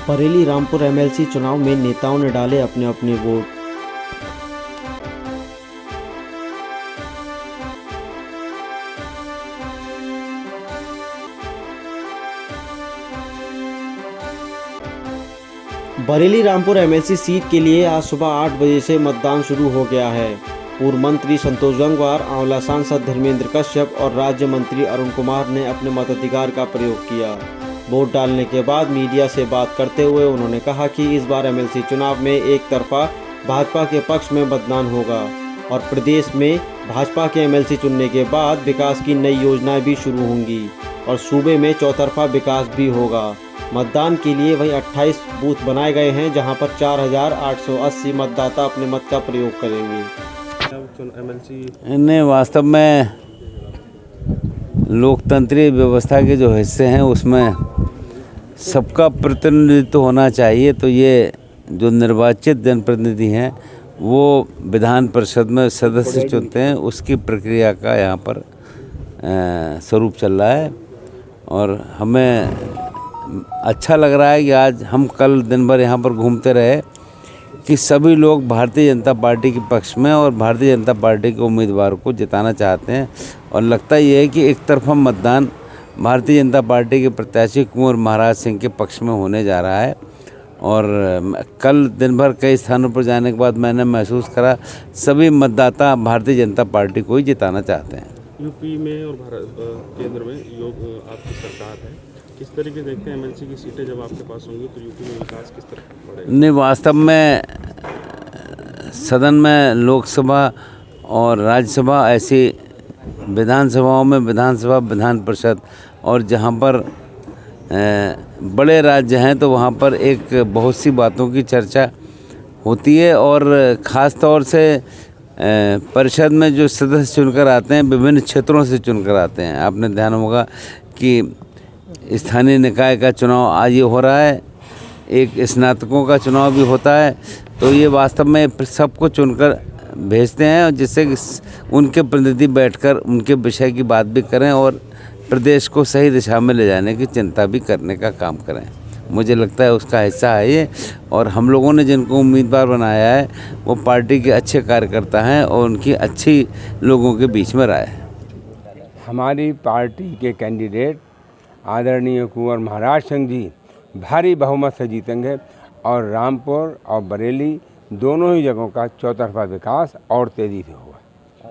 Bareilly Rampur MLC चुनाव में नेताओं ने डाले अपने अपने vote. Bareilly Rampur MLC seat के लिए आज सुबह 8 बजे से मतदान शुरू हो गया है। पूर्व मंत्री संतोष गंगवार, आंवला सांसद धर्मेंद्र कश्यप और राज्य मंत्री अरुण कुमार ने अपने मताधिकार का प्रयोग किया। वोट डालने के बाद मीडिया से बात करते हुए उन्होंने कहा कि इस बार एमएलसी चुनाव में एक तरफा भाजपा के पक्ष में मतदान होगा और प्रदेश में भाजपा के एमएलसी चुनने के बाद विकास की नई योजनाएं भी शुरू होंगी और सूबे में चौतरफा विकास भी होगा। मतदान के लिए वही 28 बूथ बनाए गए हैं, जहां पर 4,880 मतदाता अपने मत का प्रयोग करेंगे। इन्हें वास्तव में लोकतंत्रीय व्यवस्था के जो हिस्से हैं उसमें सबका प्रतिनिधित्व होना चाहिए। तो ये जो निर्वाचित जनप्रतिनिधि हैं वो विधान परिषद में सदस्य चुनते हैं, उसकी प्रक्रिया का यहाँ पर स्वरूप चल रहा है और हमें अच्छा लग रहा है कि आज हम कल दिन भर यहाँ पर घूमते रहे कि सभी लोग भारतीय जनता पार्टी के पक्ष में और भारतीय जनता पार्टी के उम्मीदवार को जिताना चाहते हैं और लगता ये है कि एक तरफा मतदान भारतीय जनता पार्टी के प्रत्याशी कुंवर महाराज सिंह के पक्ष में होने जा रहा है। और कल दिन भर कई स्थानों पर जाने के बाद मैंने महसूस करा सभी मतदाता भारतीय जनता पार्टी को ही जिताना चाहते हैं। यूपी में और केंद्र में आपकी सरकार है, किस तरीके से देखते हैं एमएलसी की सीटें जब आपके पास होंगी तो यूपी में विकास किस तरह बढ़ेगा? नहीं, वास्तव में सदन में लोकसभा और राज्यसभा ऐसी विधानसभाओं में विधानसभा, विधान परिषद और जहाँ पर बड़े राज्य हैं तो वहाँ पर एक बहुत सी बातों की चर्चा होती है और ख़ास तौर से परिषद में जो सदस्य चुनकर आते हैं विभिन्न क्षेत्रों से चुनकर आते हैं। आपने ध्यान होगा कि स्थानीय निकाय का चुनाव आज ये हो रहा है, एक स्नातकों का चुनाव भी होता है, तो ये वास्तव में सबको चुनकर भेजते हैं और जिससे उनके प्रतिनिधि बैठकर उनके विषय की बात भी करें और प्रदेश को सही दिशा में ले जाने की चिंता भी करने का काम करें। मुझे लगता है उसका हिस्सा है ये और हम लोगों ने जिनको उम्मीदवार बनाया है वो पार्टी के अच्छे कार्यकर्ता हैं और उनकी अच्छी लोगों के बीच में राय है। हमारी पार्टी के कैंडिडेट आदरणीय कुंवर महाराज सिंह जी भारी बहुमत से जीतेंगे और रामपुर और बरेली दोनों ही जगहों का चौतरफा विकास और तेज़ी से होगा।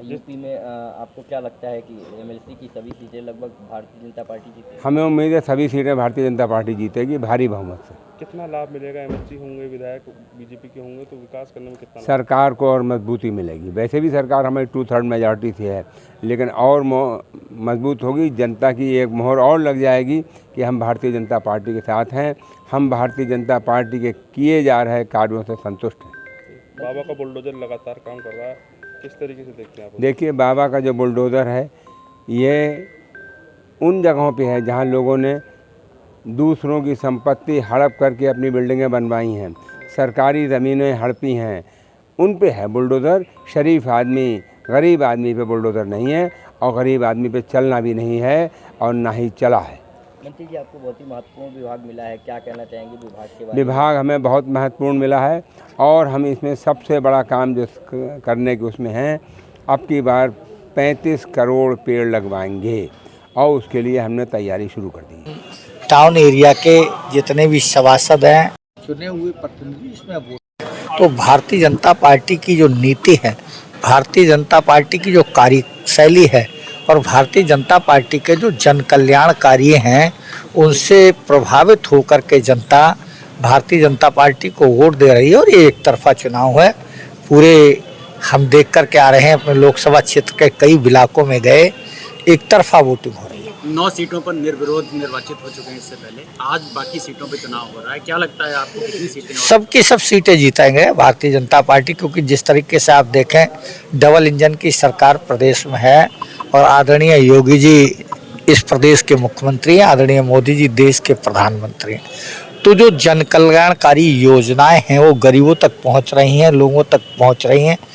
यूपी में आपको क्या लगता है कि एमएलसी की सभी सीटें लगभग भारतीय जनता पार्टी जीतेगी? हमें उम्मीद है सभी सीटें भारतीय जनता पार्टी जीतेगी भारी बहुमत से। कितना लाभ मिलेगा? एमएलसी होंगे, विधायक बीजेपी के होंगे तो विकास करने में कितना सरकार को और मजबूती मिलेगी। वैसे भी सरकार हमारी 2/3 मेजॉरिटी से है, लेकिन और मजबूत होगी। जनता की एक मोहर और लग जाएगी कि हम भारतीय जनता पार्टी के साथ हैं, हम भारतीय जनता पार्टी के किए जा रहे कार्यों से संतुष्ट हैं। बाबा का बुलडोजर लगातार काम कर रहा है, किस तरीके से देखते हैं आप? देखिए, बाबा का जो बुलडोज़र है ये उन जगहों पे है जहाँ लोगों ने दूसरों की संपत्ति हड़प करके अपनी बिल्डिंगें बनवाई हैं, सरकारी ज़मीनें हड़पी हैं, उन पे है बुलडोज़र। शरीफ आदमी गरीब आदमी पे बुलडोज़र नहीं है और गरीब आदमी पे चलना भी नहीं है और ना ही चला है। मंत्री जी, आपको बहुत ही महत्वपूर्ण विभाग मिला है, क्या कहना चाहेंगे विभाग के बारे में? विभाग हमें बहुत महत्वपूर्ण मिला है और हम इसमें सबसे बड़ा काम जो करने के उसमें हैं, अब की बार 35 करोड़ पेड़ लगवाएंगे और उसके लिए हमने तैयारी शुरू कर दी है। टाउन एरिया के जितने भी सभासद हैं, चुने हुए प्रतिनिधि इसमें वोट, तो भारतीय जनता पार्टी की जो नीति है, भारतीय जनता पार्टी की जो कार्यशैली है और भारतीय जनता पार्टी के जो जन कल्याण कार्य हैं उनसे प्रभावित होकर के जनता भारतीय जनता पार्टी को वोट दे रही है और ये एक तरफा चुनाव है। पूरे हम देख कर के आ रहे हैं, अपने लोकसभा क्षेत्र के कई इलाकों में गए, एक तरफा वोटिंग हो रही है। 9 सीटों पर निर्विरोध निर्वाचित हो चुके हैं इससे पहले, आज बाकी सीटों पर चुनाव हो रहा है, क्या लगता है आपको कितनी सीटें? सबकी सब सीटें जीतेंगे भारतीय जनता पार्टी, क्योंकि जिस तरीके से आप देखें डबल इंजन की सरकार प्रदेश में है और आदरणीय योगी जी इस प्रदेश के मुख्यमंत्री हैं, आदरणीय मोदी जी देश के प्रधानमंत्री हैं। तो जो जन कल्याणकारी योजनाएं हैं वो गरीबों तक पहुंच रही हैं, लोगों तक पहुंच रही हैं।